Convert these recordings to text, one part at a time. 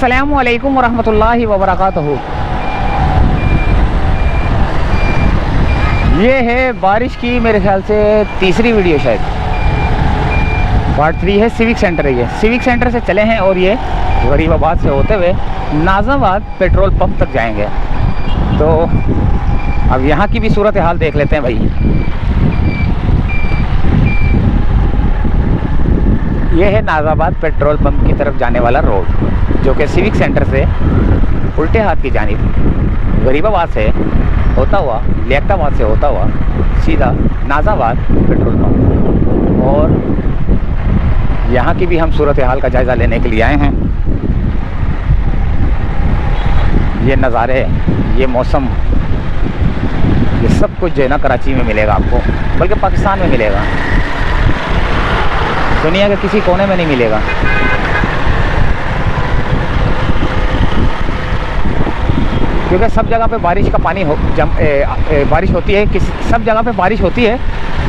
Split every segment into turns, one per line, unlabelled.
अस्सलामु अलैकुम वरहमतुल्लाहि वबरकातुहू। ये है बारिश की मेरे ख्याल से तीसरी वीडियो, शायद पार्ट 3 है। सिविक सेंटर है, ये सिविक सेंटर से चले हैं और ये गरीबाबाद से होते हुए नाज़ाबाद पेट्रोल पंप तक जाएंगे। तो अब यहाँ की भी सूरत हाल देख लेते हैं भाई। ये है नाज़ाबाद पेट्रोल पंप की तरफ जाने वाला रोड, जो कि सिविक सेंटर से उल्टे हाथ की जानिब गरीबाबाद से होता हुआ, लियाकताबाद से होता हुआ सीधा नाज़ाबाद पेट्रोल पंप। और यहाँ की भी हम सूरत हाल का जायज़ा लेने के लिए आए हैं। ये नज़ारे, ये मौसम, ये सब कुछ जो है ना कराची में मिलेगा आपको, बल्कि पाकिस्तान में मिलेगा, दुनिया के किसी कोने में नहीं मिलेगा। क्योंकि सब जगह पे बारिश का पानी बारिश होती है, सब जगह पे बारिश होती है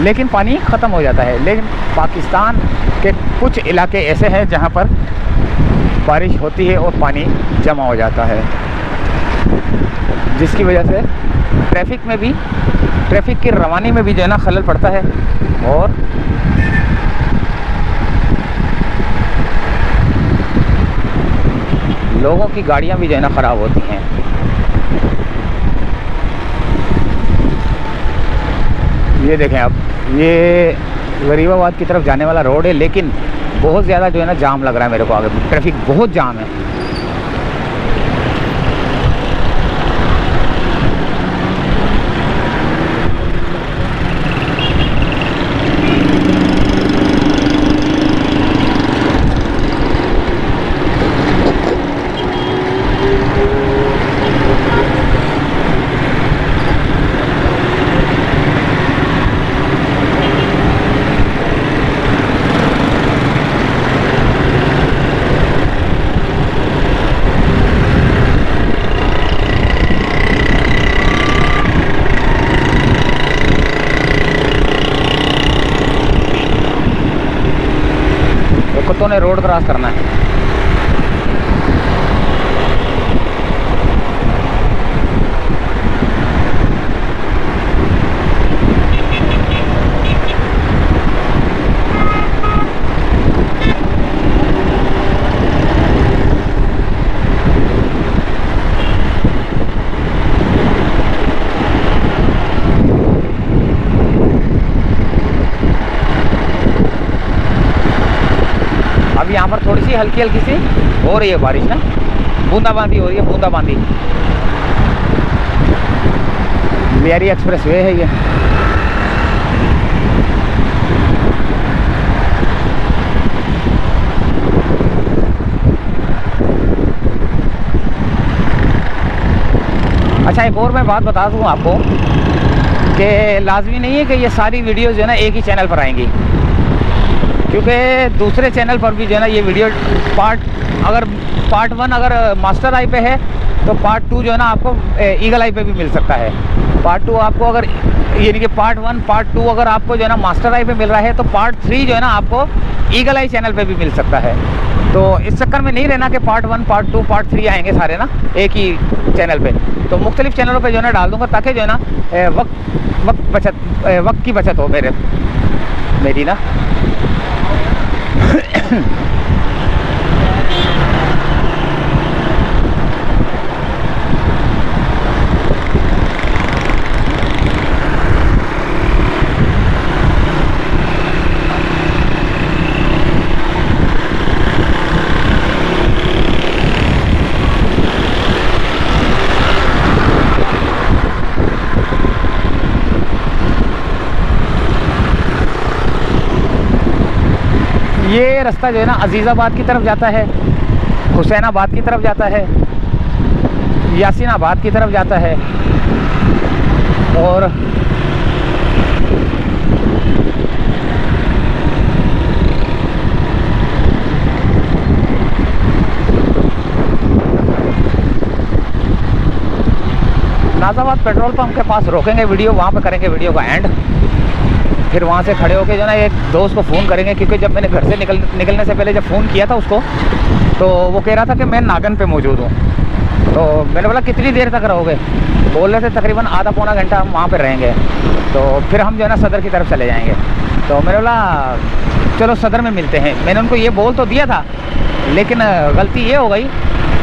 लेकिन पानी ख़त्म हो जाता है। लेकिन पाकिस्तान के कुछ इलाके ऐसे हैं जहाँ पर बारिश होती है और पानी जमा हो जाता है, जिसकी वजह से ट्रैफिक की रवानी में भी जो है ना खलल पड़ता है और लोगों की गाड़ियाँ भी जो है ना ख़राब होती हैं। ये देखें आप, ये गरीबाबाद की तरफ जाने वाला रोड है, लेकिन बहुत ज़्यादा जो है ना जाम लग रहा है मेरे को, आगे ट्रैफिक बहुत जाम है। कुत्तों ने रोड क्रॉस करना है। यहाँ पर थोड़ी सी हल्की सी हो रही है बारिश ना, बूंदाबांदी हो रही है, बूंदाबांदी। लियारी एक्सप्रेस वे है ये। अच्छा, एक और मैं बात बता दूँ आपको कि लाजमी नहीं है कि ये सारी वीडियो जो है ना एक ही चैनल पर आएंगी, क्योंकि दूसरे चैनल पर भी जो है ना ये वीडियो पार्ट 1 अगर मास्टर आई पे है तो पार्ट 2 जो है ना आपको ईगल आई पे भी मिल सकता है। पार्ट 2 आपको अगर यानी कि पार्ट 1 पार्ट 2 अगर आपको जो है ना मास्टर आई पे मिल रहा है तो पार्ट 3 जो है ना आपको ईगल आई चैनल पे भी मिल सकता है। तो इस चक्कर में नहीं रहना कि पार्ट 1 पार्ट 2 पार्ट 3 आएंगे सारे ना एक ही चैनल पे। तो मुख्तलिफ चैनलों पे जो है ना डाल दूँगा, ताकि जो है ना वक्त की बचत हो मेरी ना। ये रास्ता जो है ना अजीज़ाबाद की तरफ जाता है, हुसैनाबाद की तरफ जाता है, यासीनाबाद की तरफ जाता है और नाज़ाबाद पेट्रोल पंप के पास रोकेंगे वीडियो, वहाँ पे करेंगे वीडियो का एंड। फिर वहाँ से खड़े होकर जो ना एक दोस्त को फ़ोन करेंगे, क्योंकि जब मैंने घर से निकलने से पहले जब फ़ोन किया था उसको, तो वो कह रहा था कि मैं नागन पे मौजूद हूँ। तो मैंने बोला कितनी देर तक रहोगे? बोल रहे थे तकरीबन आधा पौना घंटा हम वहाँ पर रहेंगे, तो फिर हम जो है ना सदर की तरफ चले जाएंगे। तो मैंने बोला चलो सदर में मिलते हैं। मैंने उनको ये बोल तो दिया था, लेकिन गलती ये हो गई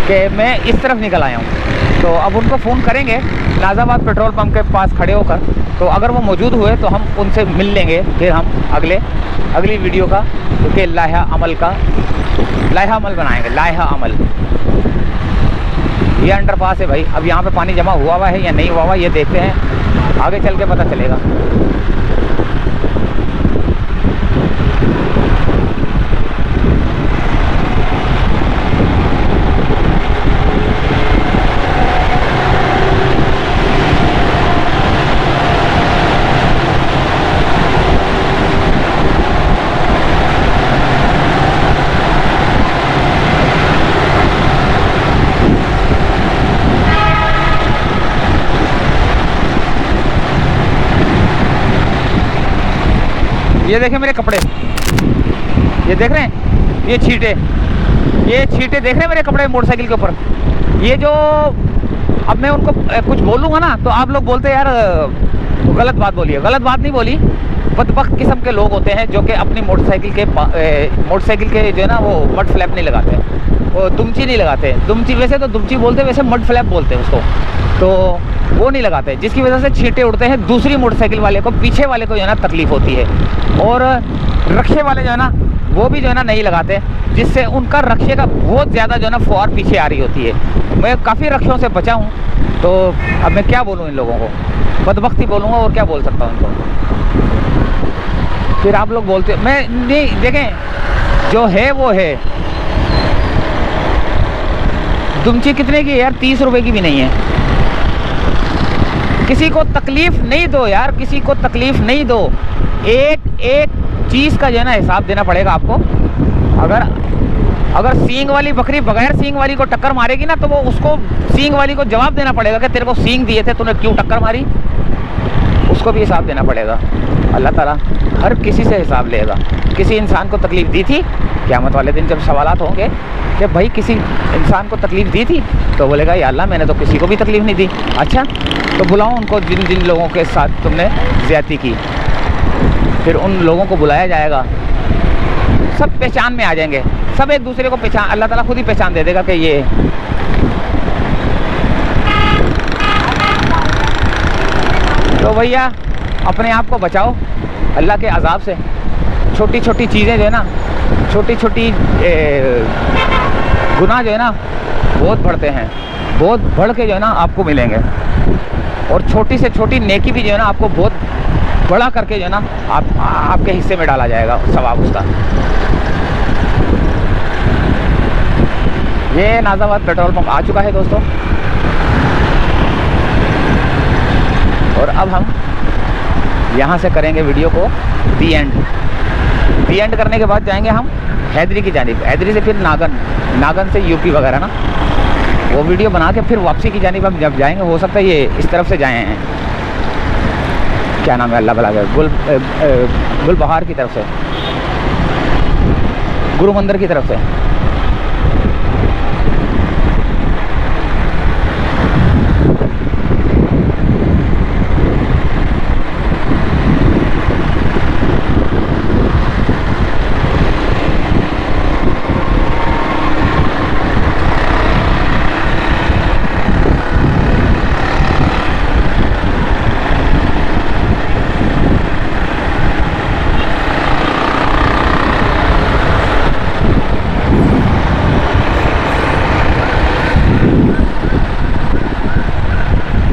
कि मैं इस तरफ निकल आया हूँ। तो अब उनको फ़ोन करेंगे नाज़ाबाद पेट्रोल पंप के पास खड़े होकर, तो अगर वो मौजूद हुए तो हम उनसे मिल लेंगे। फिर हम अगली वीडियो का, क्योंकि लाइहा अमल बनाएंगे। लाइहा अमल, ये अंडरपास है भाई। अब यहाँ पे पानी जमा हुआ है या नहीं हुआ ये देखते हैं, आगे चल के पता चलेगा। ये देखें मेरे कपड़े, ये देख रहे हैं, ये छींटे देख रहे हैं मेरे कपड़े मोटरसाइकिल के ऊपर। ये जो अब मैं उनको कुछ बोलूँगा ना तो आप लोग बोलते हैं यार गलत बात बोली है। गलत बात नहीं बोली, बदबख्त किस्म के लोग होते हैं जो कि अपनी मोटरसाइकिल के जो है ना वो मड फ्लैप नहीं लगाते, वो दुमची नहीं लगाते। दुमची वैसे तो दुमची बोलते, वैसे मड फ्लैप बोलते हैं उसको, तो वो नहीं लगाते, जिसकी वजह से छींटे उड़ते हैं। दूसरी मोटरसाइकिल वाले को, पीछे वाले को जो है ना तकलीफ़ होती है। और रक्षे वाले जो है ना वो भी जो है ना नहीं लगाते, जिससे उनका रक्षे का बहुत ज़्यादा जो है ना फुहार पीछे आ रही होती है। मैं काफ़ी रक्षों से बचा हूँ, तो अब मैं क्या बोलूँ इन लोगों को, बदबख्ती बोलूँगा और क्या बोल सकता हूँ इनको। फिर आप लोग बोलते, मैं नहीं, देखें जो है वो है। दुमची कितने की है यार? 30 रुपए की भी नहीं है। किसी को तकलीफ़ नहीं दो यार, किसी को तकलीफ़ नहीं दो। एक चीज़ का जो है ना हिसाब देना पड़ेगा आपको। अगर सींग वाली बकरी बगैर सींग वाली को टक्कर मारेगी ना, तो वो उसको सींग वाली को जवाब देना पड़ेगा कि तेरे को सींग दिए थे, तूने क्यों टक्कर मारी। उसको भी हिसाब देना पड़ेगा। अल्लाह ताला हर किसी से हिसाब लेगा। किसी इंसान को तकलीफ़ दी थी, क़यामत वाले दिन जब सवालात होंगे कि भाई किसी इंसान को तकलीफ़ दी थी, तो बोलेगा या अल्लाह मैंने तो किसी को भी तकलीफ़ नहीं दी। अच्छा, तो बुलाओ उनको जिन जिन लोगों के साथ तुमने ज़्यादती की। फिर उन लोगों को बुलाया जाएगा, सब पहचान में आ जाएंगे, सब एक दूसरे को पहचान, अल्लाह ताला खुद ही पहचान दे देगा कि ये। तो भैया अपने आप को बचाओ अल्लाह के अज़ाब से। छोटी छोटी चीज़ें जो है ना, छोटी छोटी गुनाह जो है ना बहुत बढ़ते हैं, बहुत बढ़ के जो है ना आपको मिलेंगे। और छोटी से छोटी नेकी भी जो है ना आपको बहुत बड़ा करके जो है ना आपके हिस्से में डाला जाएगा सवाब उसका। ये नाज़ाबाद पेट्रोल पंप आ चुका है दोस्तों, और अब हम यहाँ से करेंगे वीडियो को दी एंड करने के बाद जाएंगे हम हैदरी की जानिब। हैदरी से फिर नागन से यूपी वगैरह ना, वो वीडियो बना के फिर वापसी की जानिब हम जब जाएंगे, हो सकता है ये इस तरफ से जाए हैं, क्या नाम है अल्लाह भला है, गुलबहार की तरफ से, गुरु मंदिर की तरफ से।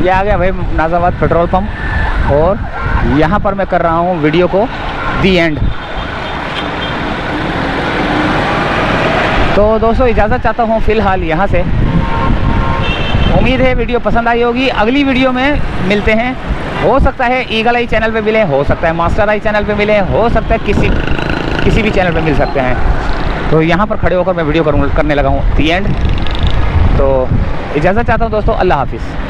ये आ गया भाई नाज़ाबाद पेट्रोल पंप, और यहाँ पर मैं कर रहा हूँ वीडियो को दी एंड। तो दोस्तों इजाज़त चाहता हूँ फ़िलहाल यहाँ से। उम्मीद है वीडियो पसंद आई होगी। अगली वीडियो में मिलते हैं। हो सकता है ईगल आई चैनल पे मिले, हो सकता है मास्टर आई चैनल पे मिले, हो सकता है किसी भी चैनल पे मिल सकते हैं। तो यहाँ पर खड़े होकर मैं वीडियो करने लगा हूँ दी एंड। तो इजाज़त चाहता हूँ दोस्तों, अल्लाह हाफिज़।